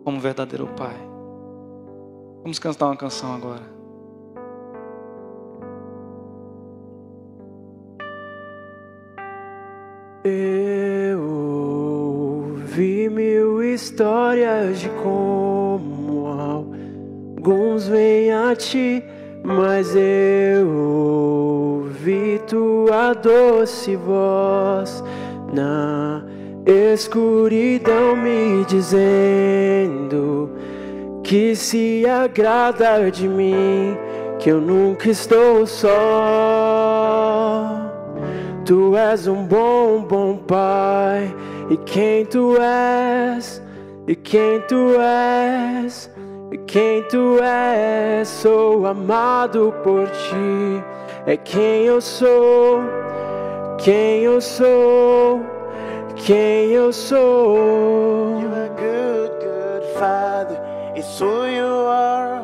Como um verdadeiro Pai. Vamos cantar uma canção agora. Eu ouvi mil histórias de como alguns vêm a ti, mas eu ouvi tua doce voz na escuridão me dizendo que se agrada de mim, que eu nunca estou só. Tu és um bom, bom Pai, e quem tu és, e quem tu és, e quem tu és, sou amado por ti, é quem eu sou, quem eu sou, quem eu sou. You are good, good Father, it's who you are,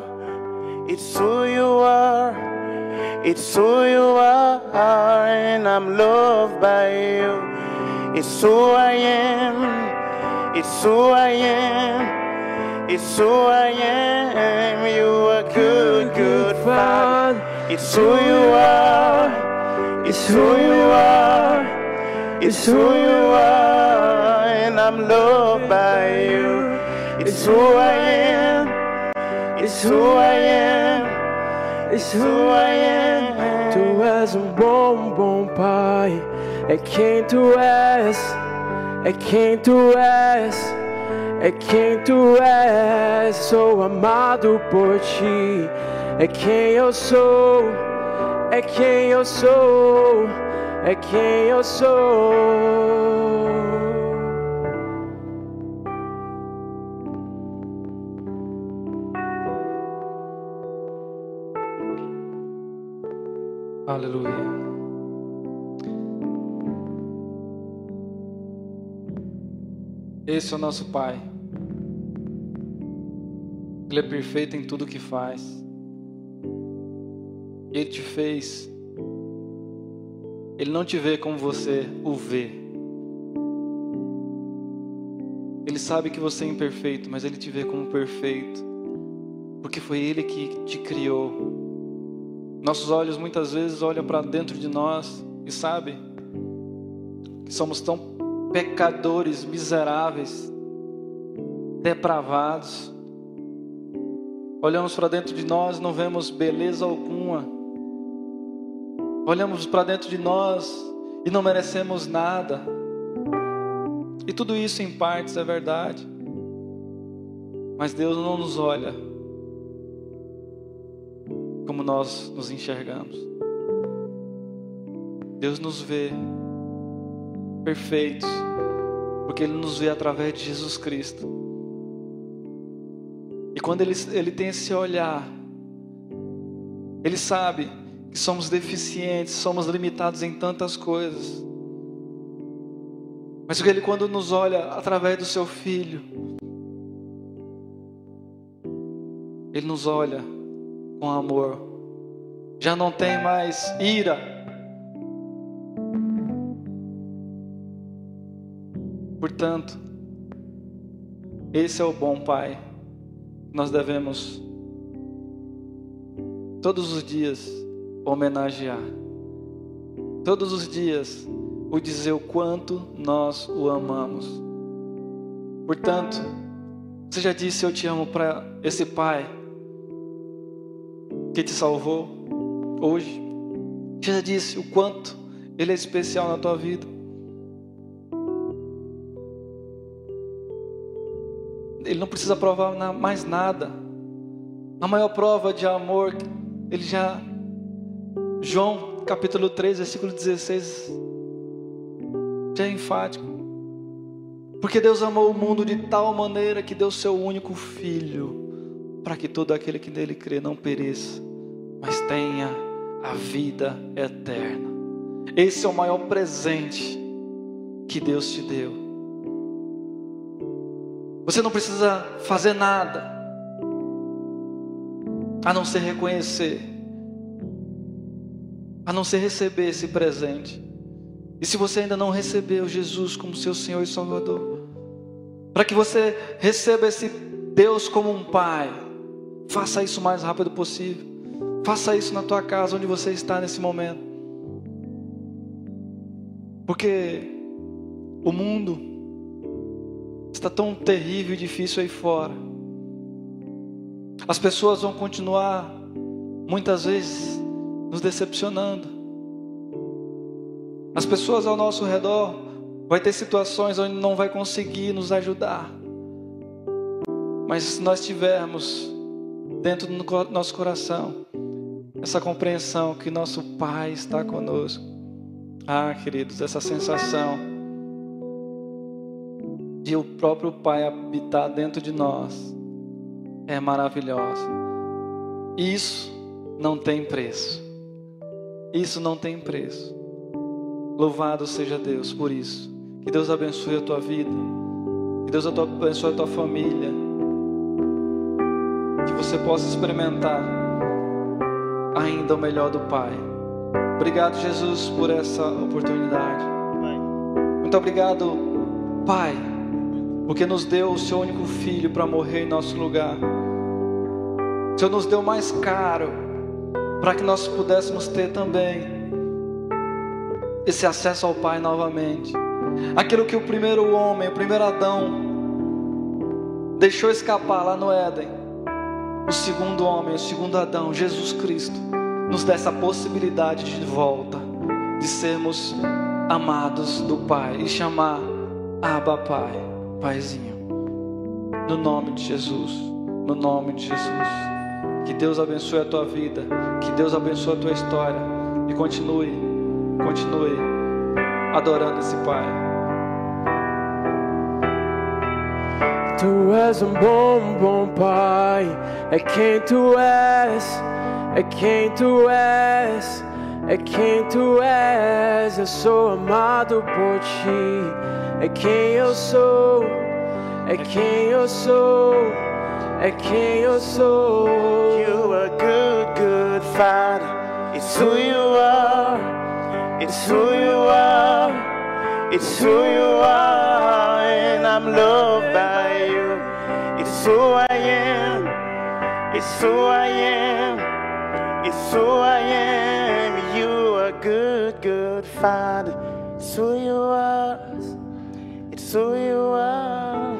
it's who you are. It's who you are, and I'm loved by you. It's who I am, it's who I am, it's who I am. You are good, good Father. It's who you are, it's who you are, it's who you are, and I'm loved by you. It's who I am, it's who I am, it's who I am. Tu és um bom, bom Pai, é quem tu és, é quem tu és, é quem tu és, sou amado por ti, é quem eu sou, é quem eu sou, é quem eu sou. Aleluia. Esse é o nosso Pai. Ele é perfeito em tudo o que faz. Ele te fez. Ele não te vê como você o vê. Ele sabe que você é imperfeito, mas Ele te vê como perfeito, porque foi Ele que te criou. Nossos olhos muitas vezes olham para dentro de nós e sabem que somos tão pecadores, miseráveis, depravados. Olhamos para dentro de nós e não vemos beleza alguma. Olhamos para dentro de nós e não merecemos nada. E tudo isso em partes é verdade. Mas Deus não nos olha como nós nos enxergamos. Deus nos vê perfeitos, porque Ele nos vê através de Jesus Cristo. E quando Ele tem esse olhar, Ele sabe que somos deficientes, somos limitados em tantas coisas. Mas Ele, quando nos olha através do Seu Filho, Ele nos olha com amor. Já não tem mais ira. Portanto, esse é o bom Pai. Nós devemos todos os dias homenagear, todos os dias o dizer o quanto nós o amamos. Portanto, você já disse eu te amo para esse Pai que te salvou hoje? Você já disse o quanto Ele é especial na tua vida? Ele não precisa provar mais nada. A maior prova de amor, Ele já... João capítulo 3, versículo 16, já é enfático. Porque Deus amou o mundo de tal maneira que deu seu único Filho, para que todo aquele que nele crê não pereça, mas tenha a vida eterna. Esse é o maior presente que Deus te deu. Você não precisa fazer nada, a não ser reconhecer, a não ser receber esse presente. E se você ainda não recebeu Jesus como seu Senhor e Salvador, para que você receba esse Deus como um Pai, faça isso o mais rápido possível. Faça isso na tua casa, onde você está nesse momento. Porque o mundo está tão terrível e difícil aí fora. As pessoas vão continuar, muitas vezes, nos decepcionando. As pessoas ao nosso redor vai ter situações onde não vai conseguir nos ajudar. Mas se nós tivermos dentro do nosso coração essa compreensão que nosso Pai está conosco, queridos, essa sensação de o próprio Pai habitar dentro de nós é maravilhosa. Isso não tem preço. Isso não tem preço. Louvado seja Deus por isso. Que Deus abençoe a tua vida. Que Deus abençoe a tua família. Que você possa experimentar ainda o melhor do Pai. Obrigado, Jesus, por essa oportunidade. Muito obrigado, Pai, porque nos deu o seu único Filho para morrer em nosso lugar. O Senhor nos deu mais caro para que nós pudéssemos ter também esse acesso ao Pai novamente. Aquilo que o primeiro homem, o primeiro Adão deixou escapar lá no Éden, o segundo homem, o segundo Adão, Jesus Cristo, nos dá essa possibilidade de volta, de sermos amados do Pai e chamar Abba Pai, Paizinho. No nome de Jesus, no nome de Jesus. Que Deus abençoe a tua vida, que Deus abençoe a tua história e continue adorando esse Pai. Tu és bom Pai, é quem tu és, é quem tu és, é quem tu és. Eu sou amado por ti, é quem eu sou, é quem eu sou, é quem eu sou. You are good, good Father. It's who you are. It's who you are. It's who you are. And I'm loved by you. It's who I am. It's who I am. It's who I am. You are good, good Father. It's who you are. It's who you are.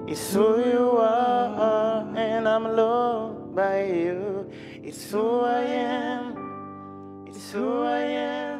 It's who you are. And I'm loved by you. It's who I am. It's who I am.